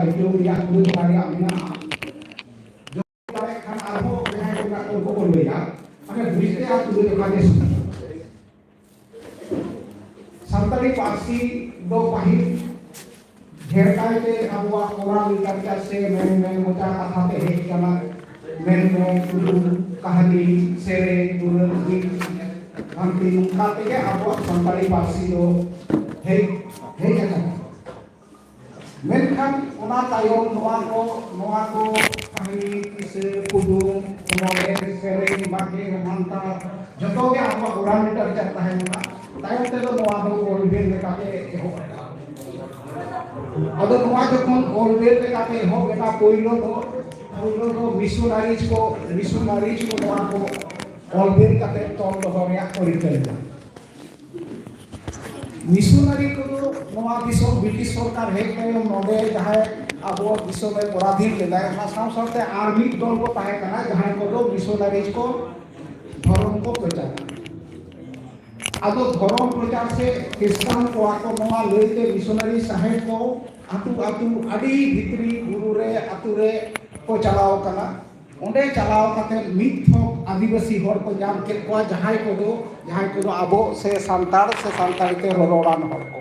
Video yang dulu karya mina, जो तारे खान आरंभ यहाँ के ना उनको बोल दिया, अगर बुझते आप दो दिखाने सुन, संताली पार्सी दो पाहिर घेरकाय के अबुआ कोरा विचार से मैं मुझा कथा पे है क्या मैं कहानी सेरे दुरन की अंति मुकाते के अबुआ संताली पार्सी दो है क्या मेनखान उना तायम नोआ को कहानी किसे कुदुम नोले सेरे माके मानता जतो के आपका उड़ान मीटर चलता है ना तायम ते तो नोआ को ओलबेल लेकाते हो अदो नोआ जो कौन ओलबेल लेकाते हो बेटा कोइलो तो मिशनरीज को नोआ को ओलबेल काते तोल दो रिया कोरिकल मिशनरी को नोआ दिसोम ब्रिटिश सरकार हेक तायम नोडे जहां अब दिसोम में पराधीन लेदाय ना साथ आर्मी दल को ताहे कना जहां को दो मिशनरीज को धर्म को प्रचार आदो धर्म प्रचार से क्रिश्चियन को आको नोआ लेते मिशनरी साहेब को आतु अडी भितरी गुरु रे आतु रे को चलाओ कना ओंडे चलाओ काते मिथक आदिवासी हर को जान के को जहां को दो आबो से सांतार ते रोरान हर को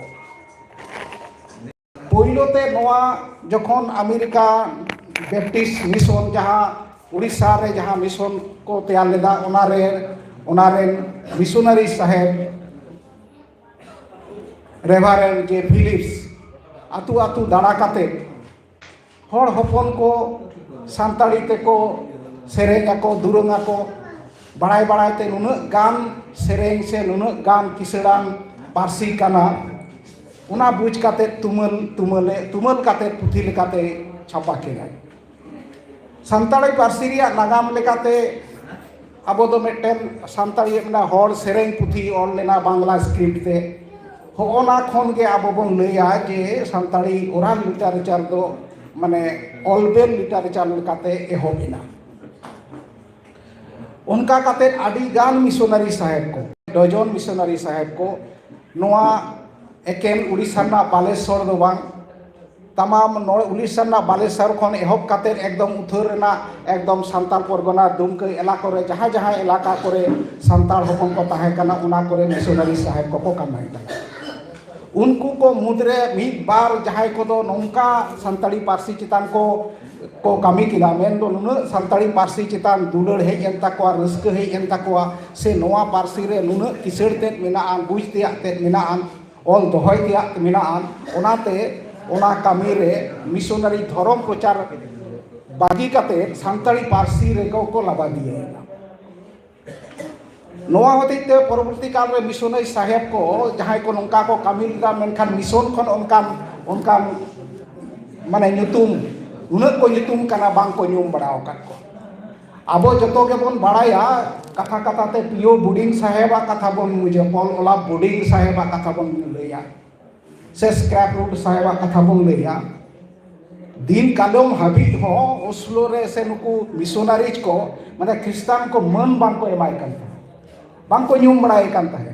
पहिलोते नोआ जखन अमेरिका बैप्टिस्ट मिशन जहां उड़ीसा रे जहां मिशन को तैयार लेदा ओनारे मिशनरी साहेब रेवरेंड जे फिलिप्स आतु दाड़ा काते हर हपन को सांताड़ी ते को सेरेंगा को दुरंगा को बड़ाई ते नुन गान सेरेंग से नुन गान किसड़ान पारसी काना उना बुझ काते तुमल काते पुथी लेकाते छापा केनाय सांताड़ी पारसी रिया नागाम लेकाते अब दो मेटेन सांताड़ी ना हर सेरेंग पुथी ऑल लेना बांग्ला स्क्रिप्ट ते होना खन के अब बन लैया जे सांताड़ी ओरान लिटरेचर दो माने ऑलबेल लिटरेचर लेकाते एहोबिना उनका काते आदि गान मिशनरी साहेब को डजन मिशनरी साहेब को नोआ एकेन उड़ीसा ना बालेश्वर दो बांग तमाम उड़ीसा ना बालेश्वर खन एहब काते एकदम उथर ना एकदम सांताल परगना दुमक इलाका रे जहां इलाका करे सांताल हपन को ताहे कना उना करे मिशनरी साहेब को कमाई कना उनको को मुद्रे मिद बार जहां को दो नौका सांताली पारसी चितान को कमी किदा मेन दो नुन सांताली पारसी चितान दुलड़ हेज एन ताकोआ रस्क हेज एन ताकोआ से नोआ पारसी रे नुन किसड़ तेत मेनाआन बुझ तेया तेत मेनाआन ऑल दोहय तेया मेनाआन ओनाते ओना कमी रे मिशनरी धर्म प्रचार बागी काते सांताली पारसी रे को लाबा दिए नोआ होते परवर्ती काल में मिशनरी साहेब को जहां को नौका को कमी दा मेनखान मिशन खन उनका माने नुतुम उनक को नुतुम कना बांग को नुम बड़ा ओकत को आबो जतो के बन बड़ाया कथा ते पियो बुडिंग साहेबा कथा बन मुझे पॉल ओला बुडिंग साहेबा कथा बन लैया से स्क्रैप रूट साहेबा कथा बन लैया दिन कालम हाबी हो ओस्लो रे से नुकु मिशनरीज को माने क्रिश्चियन को मन बांग को एमाय कन बांको ᱧᱩᱢ बड़ाई कान ताहे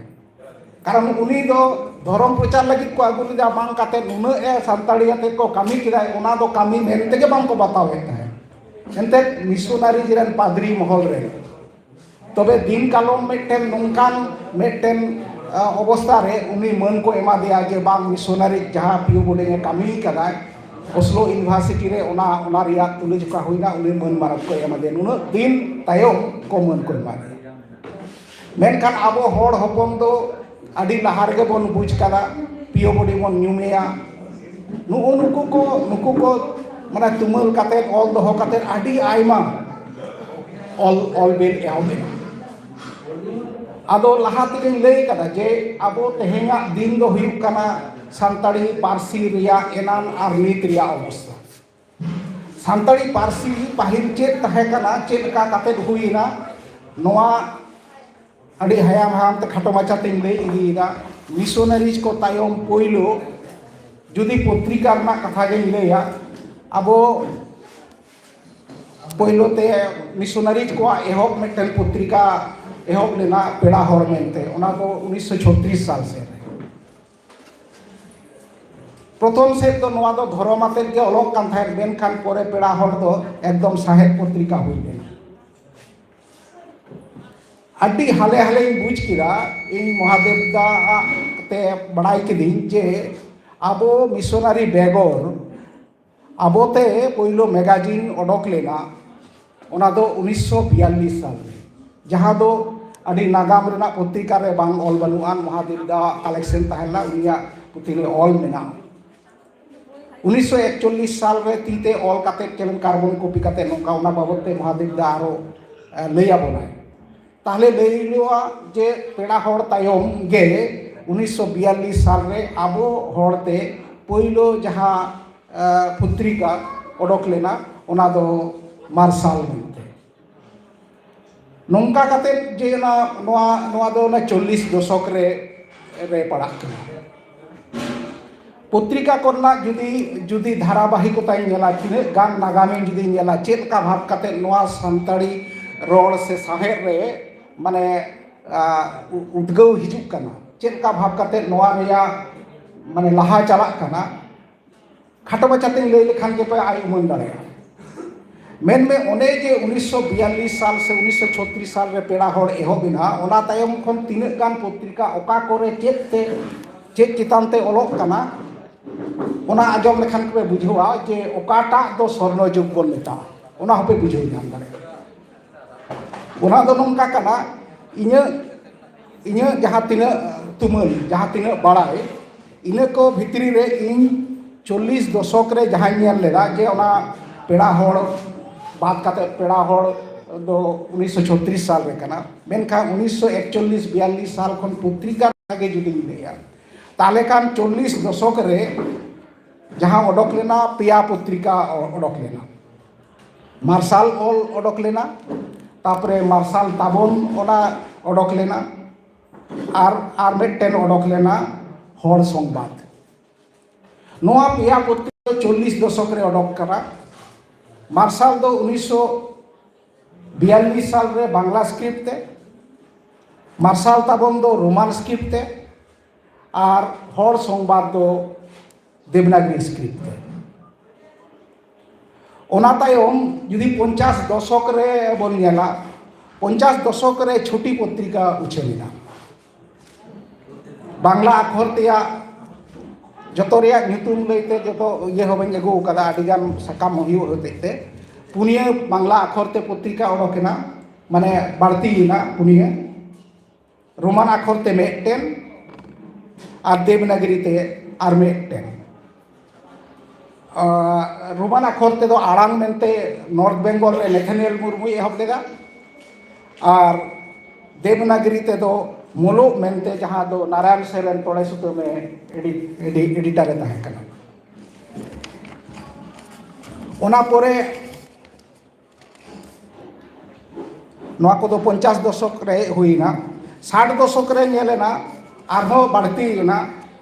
कारण उनी दो धर्म प्रचार लगी को आगु लिदा बांग काते नुन ए सांताड़ी आते को कमी किदाय ओना दो कमी मेनते के बांको बताव हे ताहे एनते मिशनरी जिरन पादरी महल रे तबे दिन कालम मेटेन नोंकान मेटेन अवस्था रे उनी मन को एमा दिया जे बांग मिशनरी जहां पियो बोले कमी कदाय ओस्लो यूनिवर्सिटी रे ओना रिया तुलिज का होइना उनी मन मारक को एमा दे नुन दिन तायम को मन को एमा मेनखान अब हर हपन दो आदि लहार के बन बुझ कदा पियो बडी बन न्यूमेया नुकु को माने तुमल काते ऑल दो काते आदि आइमा ऑल बेल एहोबे आदो लहा ते लay कदा जे अब तेहेंगा दिन दो हुयु कना सांताड़ी पारसी रिया एनान आर नीत रिया अवस्था सांताड़ी पारसी पाहिल चेत तहे कना चेत का काते हुइना नोआ अड़ी हयाम ते खाटो माचा ते लay इदीदा मिशनरीज को तायम पोइलो जुदी पत्रिका ना कथा गे लैया अब पोइलो ते मिशनरीज को एहब मेटल पत्रिका एहब लेना पेड़ा हर मेनते ओना को 1936 साल से प्रथम सेद दो नोआ दो धर्म आते के अलग कान थाय मेनखान परे पेड़ा हर दो एकदम साहेब पत्रिका हुई लेना अड्डी हाले हाले बुझ किरा इन महादेव दा ते बड़ाई किदी जे आबो मिशनरी बेगोर आबोते पहिलो मैगजीन ओडोक लेना ओना दो 1942 साल जहां दो अडी नागाम रेना पत्रिका रे बांग ऑल बनुआन महादेव दा कलेक्शन ताहला उनिया पुथि रे ऑल मेना 1941 साल रे तीते ऑल काते केवन कार्बन कॉपी काते नोका ओना बाबते महादेव दा आरो लैया बोनाय ताहले लैलुआ जे पेड़ा हर तायम गे 1942 साल रे आबो हरते पहिलो जहां पत्रिका ओडोक लेना ओना दो मार्शल मेनते नोंका काते जे ना नोआ नोआ दो ना 40 दशक रे पड़ा पत्रिका करना जुदी जुदी धारावाहिकता नेला तिने गान नागामी जुदी नेला चेत का भाव काते नोआ संताड़ी रोड से साहेर रे माने उद्गव हिजुक कना चेत का भाव काते नोआ रेया माने लहा चला कना खाटो बचाते लई लेखान के पे आई उमन दाड़े मेन में ओने जे 1942 साल से 1936 साल रे पेड़ा हर एहोबिना ओना तायम खन तीन गान पत्रिका ओका करे चेत चितान ते ओलोक कना ओना आजम लेखान के बुझवा जे ओकाटा दो स्वर्ण युग बोल मेता ओना होपे बुझो नाम दाड़े ओना दो नोंका कना इन्या जहां तिना तुमल जहां तिना बड़ाई इने को भितरी रे इन 40 दशक रे जहां नेल लेदा जे ओना पेड़ा हर बात काते पेड़ा हर दो 1936 साल रे कना मेनखा 1941 42 साल खन पत्रिका के जुदी लेया ताले कान 40 दशक रे जहां ओडोक लेना पिया पत्रिका ओडोक लेना मार्शल ऑल ओडोक लेना तापरे मार्शल ताबन ओना ओडोक लेना आर मेटेन ओडोक लेना हर संबाद नोआ पिया पत्रिका 40 दशक रे ओडोक करा मार्शल दो 1942 साल रे बांग्ला स्क्रिप्ट ते मार्शल ताबन दो रोमान स्क्रिप्ट ते और हर संबाद दो देवनागरी स्क्रिप्ट ते ओना तायम जुदी 50 दशक रे बन नेला 50 दशक रे छोटी पत्रिका उछेलिना बांग्ला अक्षर तेया जतो रेया नितुम लैते जतो ये होबन एगो कदा आदिगान सकाम हुयु होतेते पुनिया बांग्ला अक्षर ते पत्रिका ओडोकेना माने बाड़तीना पुनिया रोमान अक्षर ते मेटेन और देवनागरी ते आर मेटेन रोमान अक्षर ते दो आड़ांग मेनते नॉर्थ बेंगल रे नेथानियल मुर्मू एहब लेगा और देवनागरी ते दो मोलो मेनते जहां दो नारायण सेरेन तोड़े सुतो में एडिटर ताहे कना ओना पोरे नोआ को दो 50 दशक रे हुईना 60 दशक रे नेलेना आरो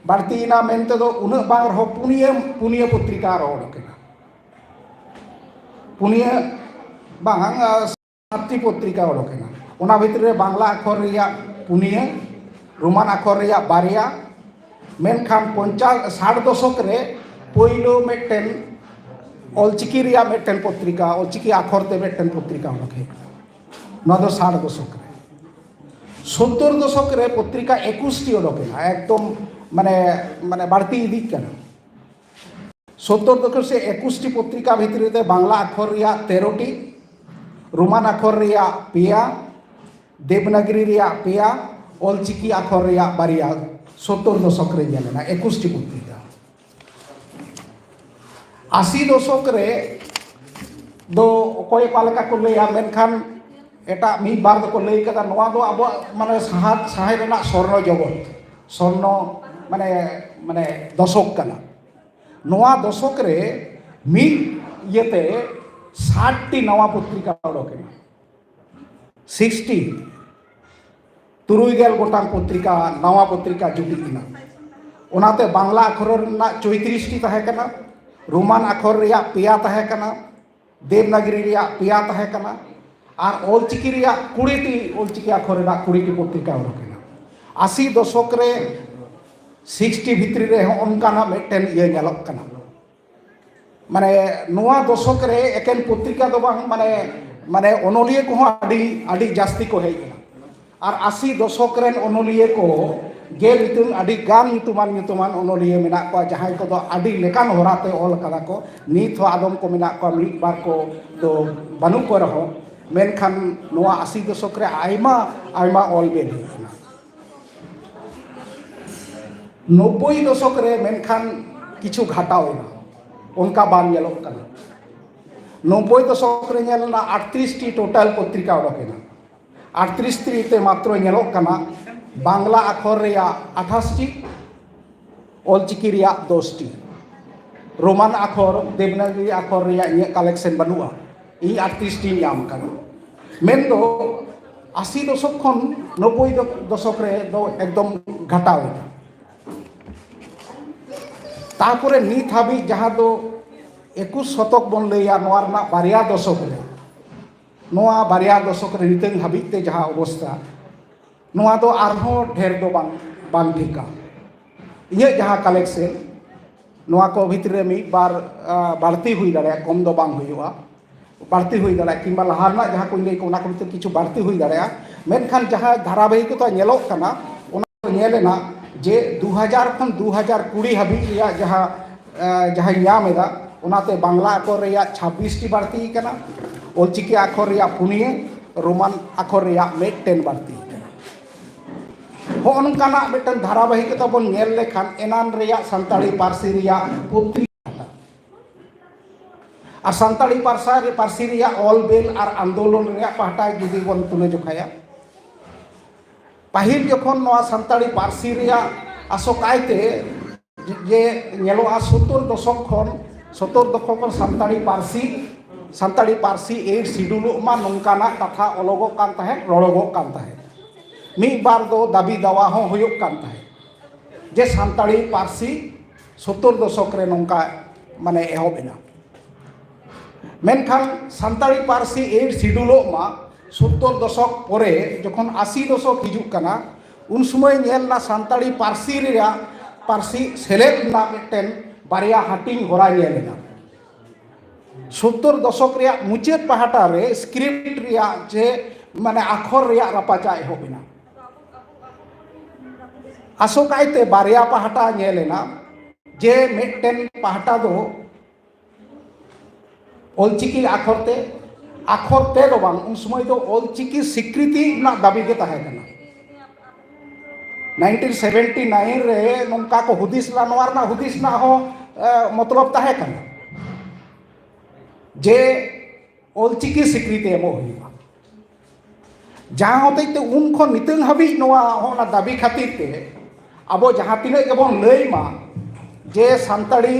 बाड़तीना मेनते दो उन बार हो पुनिया पत्रिका रोड केना पुनिया बांग सातटी पत्रिका ओडोकेना ओना भितर रे बांग्ला अक्षर रिया पुनिया रोमान अक्षर रिया बारिया मेनखान 60 दशक रे पहिलो मेटेन ऑलचिकी रिया मेटेन पत्रिका ऑलचिकी अक्षर ते मेटेन पत्रिका ओडोके नोआ दो 60 दशक रे 70 दशक रे पत्रिका 21 टी ओडोकेना एकदम माने माने बाड़ती इदी कना 70 दशक से 21 टी पत्रिका भितर रे बांग्ला अक्षर रिया 13 टी रोमान अक्षर रिया पिया देवनागरी रिया पिया ऑलचिकी अक्षर रिया बारिया 70 दशक रे नेलेना 21 टी पत्रिका 80 दशक रे दो कोई पालका को लैया मेनखान एटा मी बार दो को लई कदा नोआ दो अब माने साहे रेना स्वर्ण जगत स्वर्ण माने माने दशक कना नोआ दशक रे मी येते 60 टी नवा पत्रिका ओडोके 60 तुरुईगेल गोटांग पत्रिका नवा पत्रिका जुटिना ओनाते बांग्ला अक्षर रेना 34 टी ताहे कना रोमान अक्षर रिया पिया ताहे कना देवनागरी रिया पिया ताहे कना और ऑलचिकी रिया 20 टी ऑलचिकी अक्षर रेना 20 टी पत्रिका ओडोकेना 80 दशक रे 60 भितरी रे उनकाना मिटन ये नेलोक कना माने नोआ दशक रे एकेन पत्रिका दो बांग माने ओनोलिये को आडी जास्ती को हेज और 80 दशक रेन ओनोलिये को गेल इतुन आडी गान nyutuman ओनोलिये मेना को जहां को दो आडी लेकान होराते ऑल कदा को नीत हो आदम को मेना को मिद बार को तो बानु को रहो मेनखान नोआ 80 दशक रे आयमा ऑल बेल 90 दशक रे मेनखान किछु घाटावना उनका बान नेलोक कना 90 दशक रे नेलना 38 टी टोटल पत्रिका उडोकेना 38 टी ते मात्र नेलोक कना बांग्ला अक्षर रेया 28 टी ऑलचिकी रेया 10 टी रोमान अक्षर देवनागरी अक्षर रेया ये कलेक्शन बनुआ ई 38 टी नाम कना मेन दो 80 दशक खन 90 दशक रे दो एकदम घाटावना तारपरे नीत हाबी जहाँ दो 21 शतक बन लैया नोआ बारिया दशक रे नोआ बारिया दशक रे नितंग हाबिते जहाँ अवस्था नोआ दो आरहो ढेर दो बांग ठिका ये जहाँ कलेक्शन नोआ को भीतर रे मी बार बाड़ती हुई दाड़ा कम दो बांग हुआ बाड़ती हुई दाड़ा किंबा लहारना जहाँ को लई को ना को भीतर किछु बाड़ती हुई दाड़ा मेनखान जहाँ धारावाहिक तो नेलोक कना ओना नेलेना जे 2000 खन 2020 हाबी रिया जहाँ नामेदा उनाते बांग्ला अक्षर रिया 26 टी बाड़ती कना ऑलचिकी अक्षर रिया 9 रोमान अक्षर रिया मिदटेन बाड़ती हो उनकाना मिदटेन धारावाहिक तो बन नेल लेखान एनान रिया संताली पारसी रिया पत्रिका और संताली पारसी रिया ऑल बेल और आंदोलन रिया पाहटा जुदी बन तुले जोखाया पाहिल जखन नोआ संताली पारसी रिया आसोकायते जे नेलोआ 70 दशक खन संताली पारसी 8 शिड्यूल मा नोंकाना कथा अलगोक कान ताहे रड़ोगोक कान ताहे मिद बार दो दाबी दावा हो होयोक कान ताहे जे संताली पारसी 70 दशक रे नोंका माने एहोबेना मेनखान संताली पारसी 8 शिड्यूल मा 70 दशक परे जखन 80 दशक हिजुक कना उन समय नेलना संताली पारसी रिया पारसी सेलेद ना मिदटेन बारिया हाटिंग होरा नेलेना 70 दशक रिया मुचाद पाहटा रे स्क्रिप्ट रिया जे माने अक्षर रिया रापाचा एहोबेना आसोकायते बारिया पाहटा नेलेना जे मिदटेन पाहटा दो ऑलचिकी अक्षर ते दो बांग उन समय दो ऑलचिकी स्वीकृति ना दाबी के ताहे कना 1979 रे नोंका को हुदिस ला नोआर ना हुदिस ना हो मतलब ताहे कना जे ऑलचिकी स्वीकृति एमो हुआ जहाँ होते ते उन खो नितंग हाबी नोआ होना दाबी खातिर ते अब जहाँ तिने गेबोन लई मा जे संताली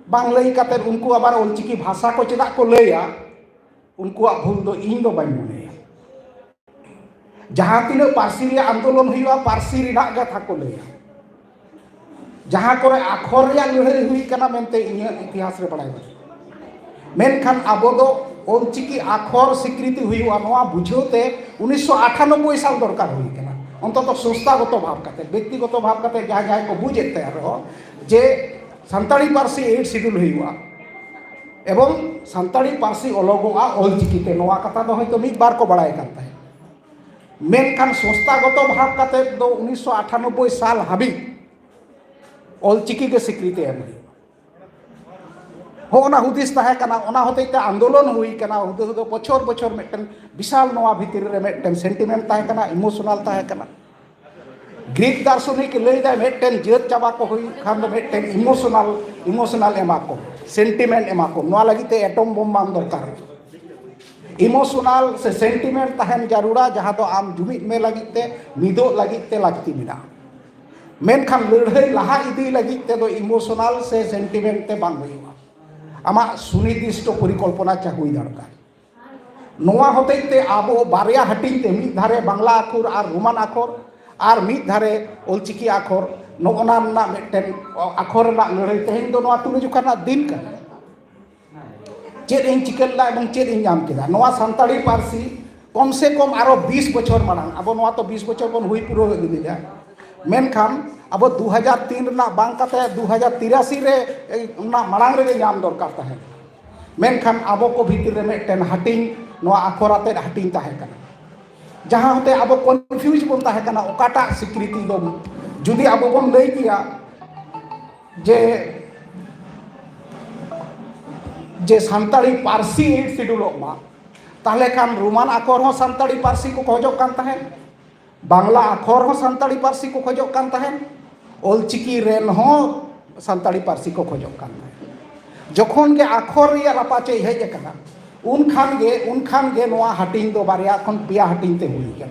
बांग लई काते उनको आबार ऑलचिकी भाषा को चेदा को लैया उनको भूल दो इन दो बाई मने जहाँ तीन पारसी रिया आंदोलन हुआ पारसी रिना कथा को लैया जहाँ करे अक्षर रिया लड़ाई हुई कना मेनते इतिहास रे बड़ाई मेनखान आबो दो ऑलचिकी अक्षर स्वीकृति हुआ नोआ बुझोते 1998 साल दरकार हुई कना अंतत संस्थागत भाव काते व्यक्तिगत भाव काते जहाँ को बुझेते रहो जे संताली पारसी 8 शिड्यूल हुआ एवं संताली पारसी अलगोआ ऑलचिकी ते नोआ कथा दो हयतो मिद बार को बड़ाई करता है मेनखान संस्थागत भाव काते दो 1998 साल हाबी ऑलचिकी के स्वीकृति एम हो ओना हुदिस ताहे कना ओना होतेते आंदोलन हुई कना हुदिस दो बछर मेटन विशाल नोआ भीतर रे मेटन सेंटिमेंट ताहे कना इमोशनल ताहे कना ग्रीक दार्शनिक लई दा मेटन जेत चाबा को हुई खान दो मेटन इमोशनल एमा को सेंटिमेंट एमा को नोआ लगिते एटम बम बांग दरकार इमोशनल से सेंटिमेंट ताहन जरूरा जहाँ तो आम जुमिद में लगिते मिदो लगिते लागती मिना मेनखान लड़ाई लहा इदी लगिते दो इमोशनल से सेंटिमेंट ते बांग हुआ आमा सुनिर्दिष्ट परिकल्पना चा हुई दरकार नोआ होतेते आबो बारिया हटिंग ते मिद धारे बांग्ला अक्षर और रोमान अक्षर और मिद धारे ऑलचिकी अक्षर नोना ना मिदटेन अक्षर ना लड़ाई तेहेन दो नोआ तुले जुकाना दिन का चेद इन चिकन एवं चेद इन नाम केदा नोआ संताली पारसी कम से कम आरो 20 बछर मांग अब नोआ तो 20 बछर बन हुई पूरा गिदिया मेनखान अब 2003 रना बांग काते 2083 रे ना मांग रे नाम दरकार ताहे मेनखान अब को भीतर रे मेटन हटिंग नोआ आखराते हटिंग ताहे कना जहां होते अब कन्फ्यूज बन ताहे कना ओकाटा स्वीकृति दो जुदी अब बन लई किया जे सानताड़ी पारसी 8 शेड्यूल मा ताहले खान रोमान आखर हो सानताड़ी पारसी को खोजोग कान ताहेन बांग्ला आखर हो सानताड़ी पारसी को खोजोग कान ताहेन ओलचिकी रेन हो सानताड़ी पारसी को खोजोग कान ताहेन जखन गे आखर रिया रापाचे हेज कना उन खान गे नोआ हटिंग दो बारिया खन पिया हटिंग ते हुई गया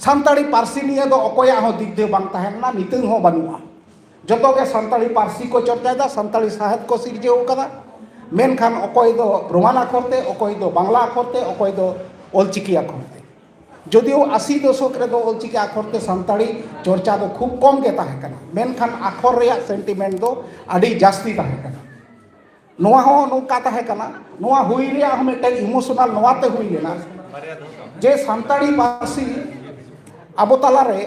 सानताड़ी पारसी निये दो अकोया हो दिग्दे बांग ताहेन ना नितंग हो बनुआ जतो के सानताड़ी पारसी को चर्चा सानताड़ी साहित्य को सिरजेव कदा मेनखान अकोय दो रोमान आखरते अकोय दो बांग्ला आखरते अकोय दो ओलचिकी आखरते जदिव 80 दशक रे दो ओलचिकी आखरते सानताड़ी चर्चा दो खूब कम गे ताहे कना मेनखान आखर रेया सेंटिमेंट दो आडी जास्ती ताहे कना नोआ हो नोका ताहे कना नोआ हुई रेया हम एक इमोशनल नोआते हुई लेना जे सानताड़ी पारसी आबो ताला रे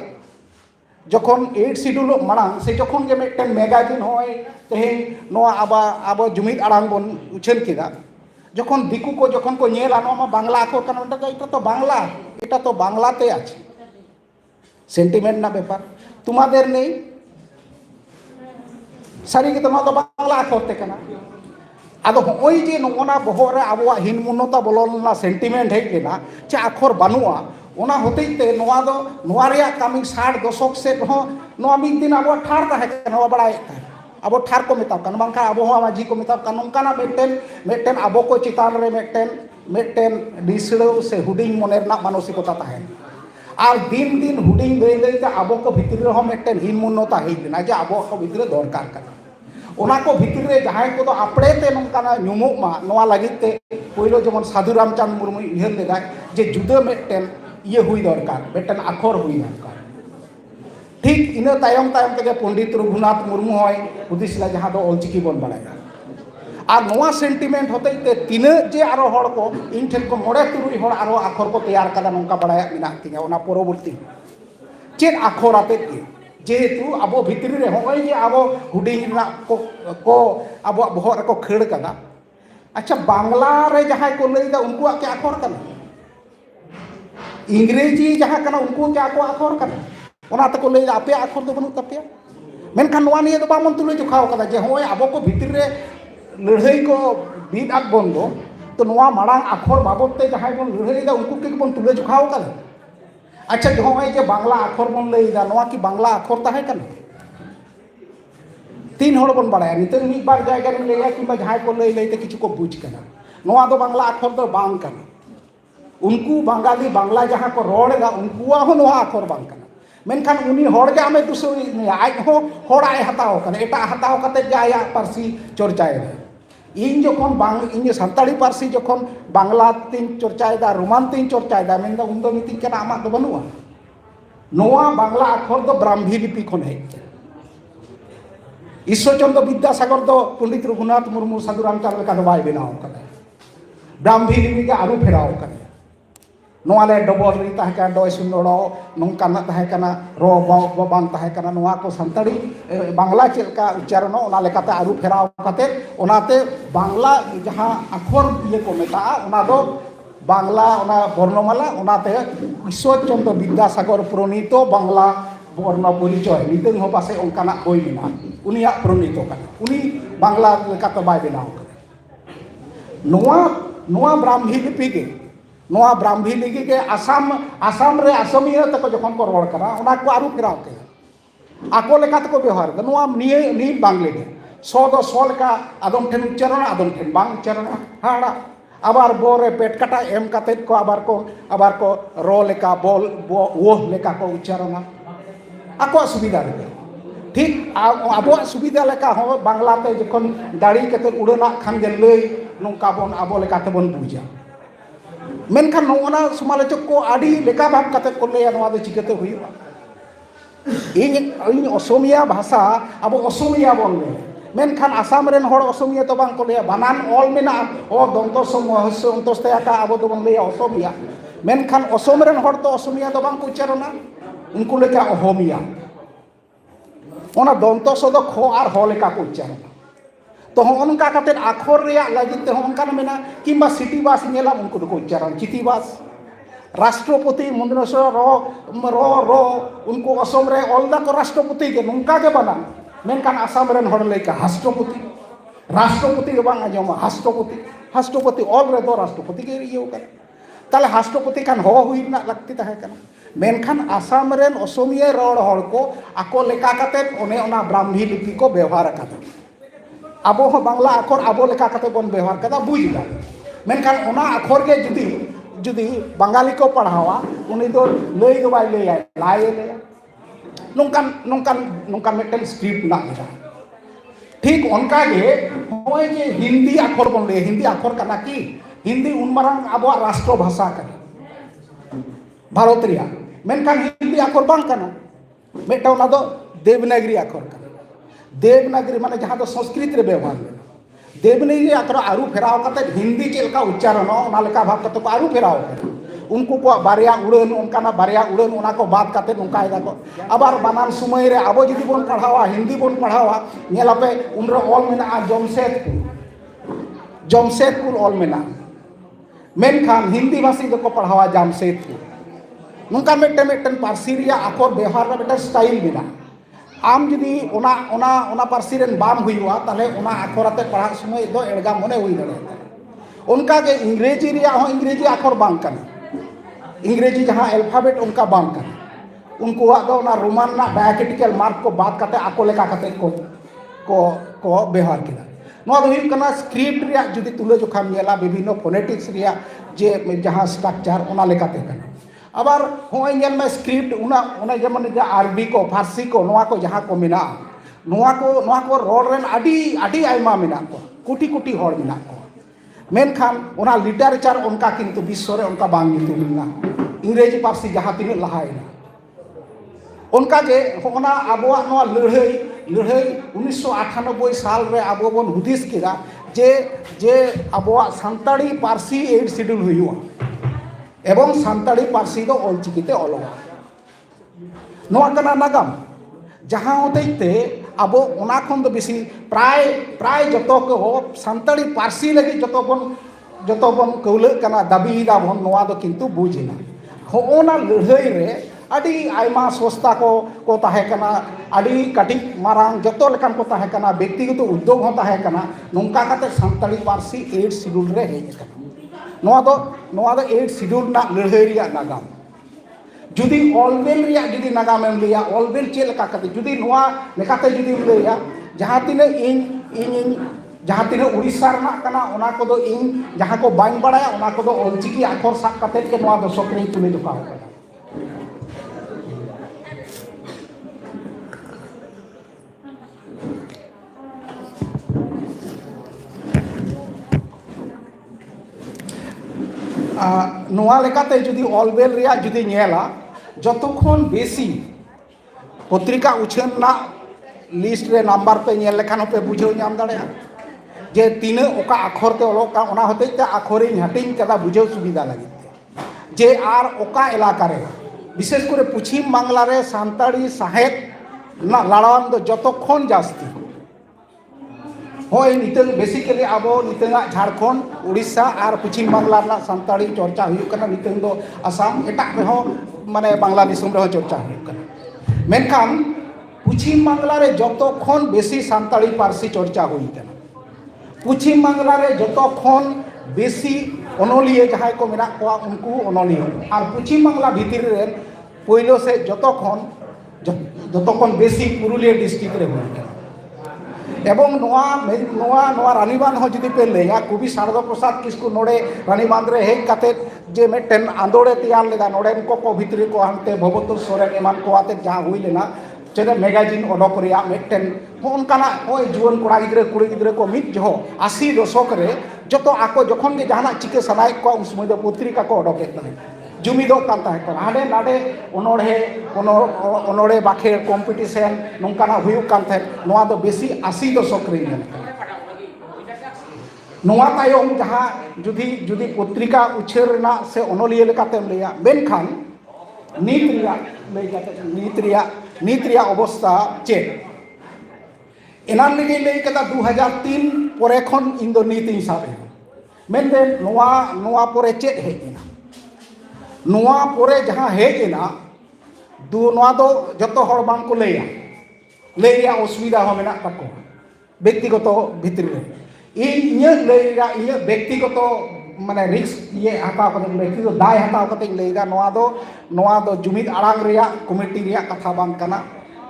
जखन 8 शेड्यूल मांग से जखन के मेटन मैगजीन होय तेहेन नोआ अब जुमिद आड़ांग बन उछेल केदा जखन दिकु को जखन को नेला नोआ बांग्ला आखर कना এটা তো বাংলাতে আছে সেন্টিমেন্ট না ব্যাপার তোমাদের নেই সারি কি তোমাদের বাংলা আখরতে কেনা আদো ওই যে নোনা বহরে আবওয়া হিনমুন্নতা বলনা সেন্টিমেন্ট হেক না যে আখর বানুয়া ওনা হতেইতে নোয়া দো নোয়া রিয়া কামি 60 দশক সে हो নোয়া মিক দিন আবো ঠার তাহে কেন বড়াই अब ठार को मेता बांखा अब माझी को मेता नौकाना मेटन अब को चितान रे मेटन डिसड़ो से हुडिंग मने मानसिकता ताहे और दिन दिन हुडिंग दे दे अब को भितर रे मेटन हिनमुन्नता हेजना जे अब को भितर दरकार कना ओना को भितर रे जहां को तो आपड़े ते नौकाना नुमुक मा नोआ लगित ते पहिलो जेमन साधु रामचंद्र मुर्मू इहर लेदा जे जुदा मेटन ये हुई दरकार मेटन आखर हुई दरकार ठीक इन तायम तक पंडित रघुनाथ मुर्मू होय हुदिसला जहां दो ओलचिकी बन बड़ाया और नोआ सेंटिमेंट होते तीन जे आरो हड़ को इन ठेन को मोड़े तुरुई हड़ आरो आखर को तैयार कदा नोंका बड़ाया मिना तिया ओना परवर्ती चेद आखर आते के जेहेतु अब भितरी रे होय जे अब हुडिंग ना को अब बहर को खेड़ कदा अच्छा बांग्ला रे जहां को लईदा उनको के आखर कना इंग्रेजी जहां कना उनको के आखर कना ओना तको लई आपे आखर दो बनु तपया मेनखान नोआ निये दो बामन तुले जुखाव कदा जे होय अब को भितर रे लड़ाई को बीत आग बंदो तो नोआ मांग आखर बाबत ते जहां बन लड़ाई दा उनको के बन तुले जुखाव कदा अच्छा जो होय जे बांग्ला आखर बन लई दा नोआ की बांग्ला आखर ताहे कना तीन हड़ बन बड़ाया निते मिद बार जायगा रे लैया किबा जहां को लई लईते किछु को बुझ कना नोआ दो बांग्ला आखर दो बांग कना उनको बांगाली बांग्ला जहां को रोड़ेगा उनको हो नोआ आखर बांग कना मेनखान उनी हड़ के आमे दुसोई आज हो हड़ आय हताव कने एटा हताव कते जे आया पारसी चर्चाय इन जखन बांग इन सानताड़ी पारसी जखन बांग्ला तीन चर्चायदा रोमान तीन चर्चायदा मेनदा उन दो मिति केना आमा दो बनुआ नोआ बांग्ला आखर दो ब्राह्मी लिपि खन हे ईश्वरचंद्र विद्यासागर दो पंडित रघुनाथ मुर्मू साधु रामचंद्र लेका दो बाय बेनाव कदा ब्राह्मी लिपि के आरु फेराव कदा नोआ ले डबल री ताहे का डय सुनड़ो नोंकाना ताहे कना रो बांग ताहे कना नोआ को सानताड़ी बांग्ला चेलका उच्चारण ओना लेकाते आरु फेराव काते ओनाते बांग्ला जहां आखर ये को मेता ओना दो बांग्ला ओना वर्णमाला ओनाते ईश्वरचंद्र विद्यासागर प्रणीत बांग्ला वर्ण परिचय नितंग हो पासे ओंकाना बोई बिना उनिया प्रणीत कना उनी बांग्ला लेकाते बाय बेनाव नोआ नोआ ब्राह्मी लिपि के नोआ ब्राह्मी लिपि के आसाम रे आसामिया तक जखन को रोड़ करा ओना को आरु फेराव के आको लेका तक व्यवहार द नोआ नि बांग्ले के सो दो सोल का आदम ठेन उच्चारण आदम ठेन बांग उच्चारण हाड़ा आबार बोरे पेट काटा एम काते को आबार को रो लेका बोल वो लेका को उच्चारण आको सुविधा रे ठीक आबो सुविधा लेका हो बांग्ला ते जखन दाड़ी कते उड़ना खान गे लई नोंका बन आबो लेका ते बन बुझा मेनखान नोना समालोचक को आड़ी लेका भाग कते को लैया नोआ दो चिकते हुईबा इन असमिया भाषा अब असमिया बन ले मेनखान आसाम रेन हड़ असमिया तो बांग को लैया बानान ऑल मेना ओ दंत समहस्य अंतस्ते आका अब तो बन लैया असमिया मेनखान असम रेन हड़ तो असमिया तो बांग को उच्चारणा उनको लेका अहोमिया ओना दंतो सद ख और ह लेका को उच्चारण तो हनका कते आखर रेया लगित ते हनका मेना किंबा सिटी बास नेला उनको को उच्चारण चिति बास राष्ट्रपति मुंद्रसो रो रो रो उनको असम रे ऑलदा को राष्ट्रपति के नंका के बना मेनकान आसाम रेन हर लेका राष्ट्रपति राष्ट्रपति के बांग आजम राष्ट्रपति ऑल रे दो राष्ट्रपति के रियो कर ताले राष्ट्रपति कान हो हुई ना लगती ताहे कना मेनखान आसाम रेन असमिया रोड हर को आको लेका कते ओने ओना ब्राह्मी लिपि को व्यवहार करता आबो हो बांग्ला अक्षर आबो लेका कते बन व्यवहार करता बुझला मेनखान ओना अक्षर के जुदी जुदी बंगाली को पढ़ावा उनी दो लई दो बाय लई लाए ले नोंकान नोंकान नोंकान मेटल स्क्रिप्ट ना दिला ठीक उनका गे होय जे हिंदी अक्षर बन ले हिंदी अक्षर कना की हिंदी उनमारांग आबो राष्ट्र भाषा कना भारत रिया मेनखान हिंदी अक्षर बांग कना मेटा ना दो देवनागरी अक्षर कना देवनागरी माने जहां दो संस्कृत रे व्यवहार देवनागरी अक्षर आरु फेराव कते हिंदी चेलका उच्चारण ओना लेका भाव कते को आरु फेराव उनको को बारिया उड़न उनकाना बारिया उड़न ओना को बात कते नुका आयदा को आबार बानान समय रे आबो जदि बोन पढ़ावा हिंदी बोन पढ़ावा नेलापे उनरो ऑल मेना जमशेदपुर ऑल मेना मेनखान हिंदी भाषी को पढ़ावा जमशेदपुर नुका मेटे मेटन पारसी रिया अक्षर व्यवहार रे मेटे स्टाइल बिना आम जदि ओना ओना ओना पारसी रेन बाम हुईवा ताले ओना अक्षर आते पढ़ा समय दो एड़गा मने हुई दड़े उनका के इंग्रेजी रिया हो इंग्रेजी अक्षर बांग कना इंग्रेजी जहां अल्फाबेट उनका बांग कना उनको दो ना रोमान ना डायक्रिटिकल मार्क को बात करते आको लेका करते को व्यवहार किया नोआ दो हुई कना स्क्रिप्ट रिया जदि तुले जोखा मेला विभिन्न फोनेटिक्स रिया जे जहां स्ट्रक्चर ओना लेकाते कना आबार होय नेल में स्क्रिप्ट उना जेमन जे अरबी को फारसी को नोआ को जहां को मिना नोआ को रोड रेन आडी आडी आयमा मिना को कोटी कोटी होड़ मिना को मेनखान ओना लिटरेचर उनका किंतु विश्व रे उनका बांग मिलना इंग्रेजी पारसी जहां तीन लहायना उनका के ओना आबोआ नोआ लड़ाई 1998 साल रे आबो बन हुदिस केदा जे आबोआ संताड़ी पारसी 8 शेड्यूल हुआ एवं संताड़ी पारसी दो ऑलचिकीते ऑलोगा नोआ कना नागाम जहां होते अब ओना खन दो बेसी प्राय जतो को संताड़ी पारसी लगी जतो बन कौल कना दाबी दा बन नोआ दो किंतु बुझिना होना लड़ाई रे अडी आयमा संस्था को ताहे कना अडी कटी मारांग जतो लेकान को ताहे कना व्यक्तिगत उद्योग हो ताहे कना नोंका काते संताड़ी पारसी 8 शेड्यूल रे हेज कना नोआ दो 8 शेड्यूल ना लड़ाई रिया नागाम जुदी ऑलवेल रिया जुदी नागाम एम लिया ऑलवेल चे लेका कते जुदी नोआ लेकाते जुदी लिया जहां तिने इन जहां तिने उड़ीसा रना कना ओना को दो इन जहां को बाइन बड़ाया ओना को दो ऑलचिकी अक्षर साक कते के नोआ दो सकरी तुले दुका नोआ लेकाते जुदी ऑलवेल रिया जुदी नेला जतक्षण बेसी पत्रिका उछन ना लिस्ट रे नंबर पे नेल लेखान पे बुझाव नाम दाड़े जे तीन ओका अक्षर ते ओलोका ओना होते ते अक्षर इन हटिंग कदा बुझाव सुविधा लगी जे आर ओका इलाका रे विशेष करे पश्चिम बांग्ला रे सांताड़ी साहेब ना लड़ान दो जतक्षण जास्ती होय नितंग बेसिकली आबो नितंगा झारखंड उड़ीसा और पश्चिम बांग्ला ना सांताड़ी चर्चा हुई कना नितंग दो आसाम एटा रे हो माने बांग्ला दिसम रे चर्चा हुई कना मेनखान पश्चिम बांग्ला रे जतक्षण बेसी सांताड़ी पारसी चर्चा हुई कना पश्चिम बांग्ला रे जतक्षण बेसी अनलिया जहां को मेना को उनको अनलिया और पश्चिम बांग्ला भीतर रे पहिलो से जतक्षण बेसी पुरुलिया डिस्ट्रिक्ट रे हुई कना एवं नोआ रानीबांध हो जुदी पे लेया कवि शारदा प्रसाद किस्कू नोड़े रानीबांध रे हेज काते जे मेटेन आंदोड़े तैयार लेदा नोड़ेन को भितरी को हानते भगवतुर सोरेन एमान को आते जहां हुई लेना चेदे मैगजीन ओडोक रिया मेटेन होनकाना ओय जुवन कोड़ा गिद्रे कुड़ी गिद्रे को मिट जो 80 दशक रे जतो आको जखन के जहाना चिके सनाय को उन समय दो पत्रिका को ओडोके तने जुमिदो कांता है को हाडे नाडे ओनोड़े बाखेर कॉम्पिटिशन नोंकाना हुयु कांते नोआ दो बेसी 80 दशक रे नोआ तायम जहां जुदी पत्रिका उछेर ना से अनलिया लेकाते लेया मेनखान नीत रिया अवस्था चे एनान लगे लई कदा 2003 परे खन इन दो नीति साबे मेनदे नोआ परे चेत हेजना नोआ परे जहां हेजना दो नोआ दो जतो हर बांग को लैया लैया असुविधा हो मेना तको व्यक्तिगत भितर रे इन लैया इन व्यक्तिगत माने रिस्क ये हटाव कते व्यक्तिगत दाय हटाव कते लैया नोआ दो जुमिद आड़ांग रिया कमिटी रिया कथा बांग कना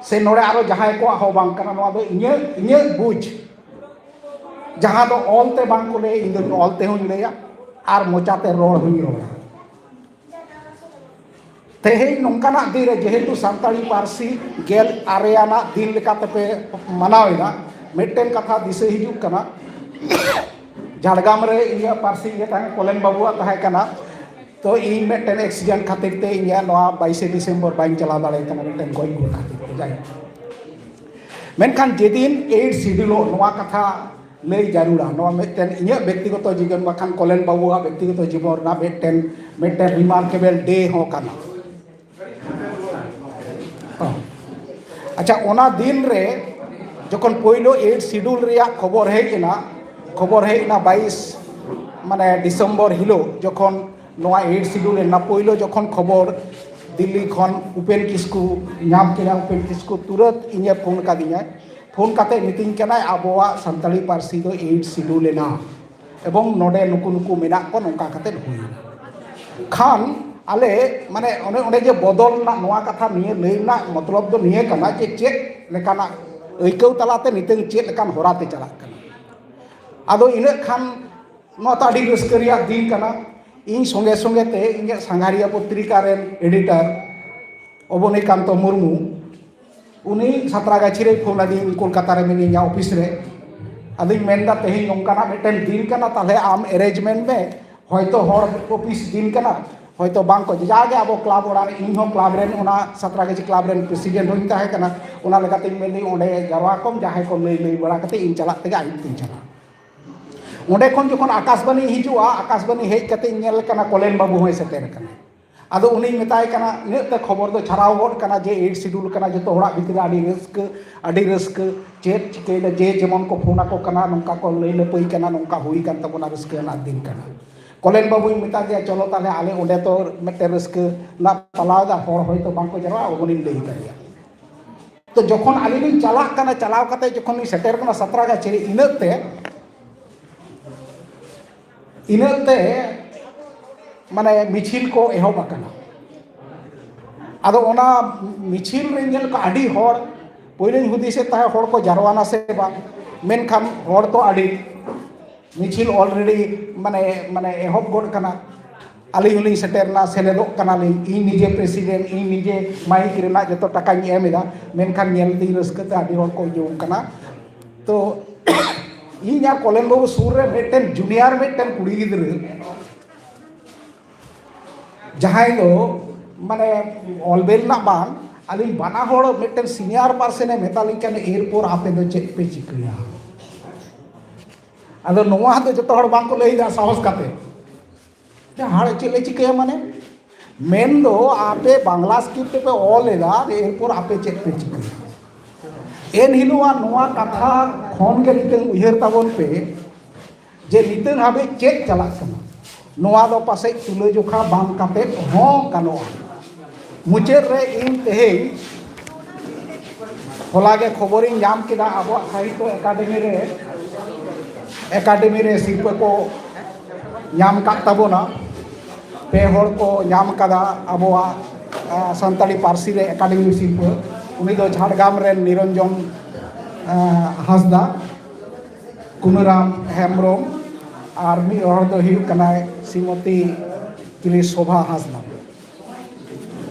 से नोड़े आरो जहां को हो बांग कना नोआ दो इन बुझ जहां दो ऑलते बांग को ले इन दो ऑलते हुन लैया आर मोचाते रोड हुन रोड़ा तेहे नौकाना दिन रे जेहेतु सानताड़ी पारसी गेल आरेयाना दिन लेकाते पे मनावेदा मिट्टेन कथा दिसे हिजुक कना झाड़गाम रे इया पारसी ये ताहे कोलेन बाबुआ ताहे कना तो इन मिट्टेन एक्सीडेंट खातिर ते इया नोआ 22 दिसंबर बाइन चला दाड़े कना मिट्टेन गोय गु खातिर जाय मेनखान जेदिन 8 शिड्यूल नोआ कथा लई जारुड़ा नोआ मिट्टेन इया व्यक्तिगत जीवन बाखान कोलेन बाबुआ व्यक्तिगत जीवन ना मिट्टेन रिमार्केबल डे हो कना अच्छा ओना दिन रे जखन पहिलो 8 शिड्यूल रिया खबर हेजना 22 माने डिसेम्बर हिलो जखन नोआ 8 शिड्यूल ना पहिलो जखन खबर दिल्ली खन उपेन किस्कू नाम केना उपेन किस्कू तुरंत इने फोन कादिया फोन काते मीटिंग केना आबोआ संताली पारसी दो 8 शिड्यूल ना एवं नोडे नुकु मेना को नोका काते हुई खान आले माने ओने जे बदल ना नोआ कथा निये लई ना मतलब दो निये कना जे चेक लेकाना ऐकौ तलाते नितंग चेक लेकान होराते चला कना आदो इने खान नोता डी रस्करिया दिन कना इन संगे संगे ते इने सांगारिया पत्रिका रेन एडिटर अबनीकांत मुर्मू उनी सातरागाछी रे फोन आदि कोलकाता रे मिनिया ऑफिस रे आदि मेनदा तेहि नोंकाना मिटन दिन कना ताले आम अरेंजमेंट में होयतो हर ऑफिस दिन कना होयतो बांग को जागे अब क्लब ओड़ा इन हो क्लब रेन ओना सातरागाछी क्लब रेन प्रेसिडेंट होइन ताहे कना ओना लेकाते मेनदी ओंडे जावा कम जाहे को लई बड़ा कते इन चला तेगा इन तीन चला ओंडे खन जखन आकाशबाणी हिजुआ आकाशबाणी हेज कते नेल कना कोलेन बाबू होय सेतेर कना आदो उनी मेताय कना इनते खबर दो छराव गोड कना जे 8 शिड्यूल कना जतो होड़ा भितर आडी रस्क चेत चिकेले जे जेमन को फोना को कना नंका को लई लपई कना नंका हुई कान तबना रस्क ना दिन कना कोलेन बाबू मेता दिया चलो ताले आले ओंडे तो मेटे रस्क ना पलावदा हर होयतो बांको जरा ओबनी लई करिया तो जखन आलिनी चला कना चलाव कते जखन नि सेटेर कना सातरागाछी इनते माने मिछिल को एहब आकना आदो ओना मिछिल रे नेल का आडी हर पहिले हुदिसे ताहे हर को जारवाना से बा मेनखान हर तो आडी मिछिल ऑलरेडी माने एहब गोड कना आली हुली सेटेरना सेलेदो कना इन निजे प्रेसिडेंट इन निजे माइक रेना जतो टाका एमेदा मेनखान नेल दी रस्कते आडी हर को जो कना तो इन यार कोलेन बाबू सूर रे मेटेन जूनियर मेटेन कुड़ी गिद्रे जहां दो माने ऑलबेल ना बान आली बाना होड़ मेटेन सीनियर पर्सन ए मेताली कने एयरपोर्ट आपे दो चेक पे चिकरिया आदो नोआ दो जतो होड़ बांको लई दा साहस काते ते हाड़ चले चिके माने मेन दो आपे बांग्ला स्क्रिप्ट पे ऑल एदा एयरपोर्ट आपे चेक पे चिकरिया एन हिलुआ नोआ कथा खन के नितंग उयहर ताबन पे जे नितंग हाबे चेक चला कना नोआ दो पासे तुले जोखा बांग काते हो गानोआ मुचेर रे इन तेहे होलागे खबरिन जाम केदा आबो साहित्य एकाडेमी रे शिल्प को नाम का ताबोना पे हर को नाम कदा आबोआ सानताड़ी पारसी रे एकाडेमी शिल्प उनी दो झाड़गाम रे निरंजन हांसदा कुनुराम हेम्ब्रम और मी हर दो हिउ कना श्रीमती किली शोभा हांसदा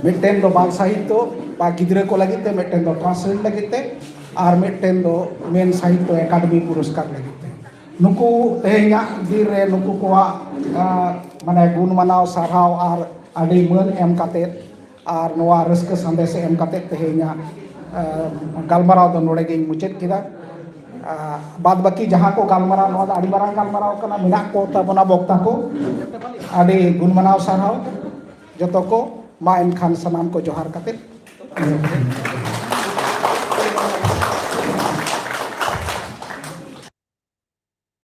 मिटेन दो बाल साहित्य बा गिद्रे को लगिते मिटेन दो ट्रांसलेट लगिते और मिटेन दो मेन साहित्य एकाडेमी पुरस्कार लगिते नुकु तेहेኛ दिन रे नुकु कोआ माने गुण मानाव साराव और आडी मन एम काते और नोआ रस्क संदेश एम काते तेहेኛ गालमाराव दो नोड़े गे मुचेद किदा बाद बाकी जहाँ को गालमाराव नोआ आडी मारांग गालमाराव कना मिना को तबना बक्ता को आडी गुण मानाव साराव जतो को मा एनखान सनाम को जोहार काते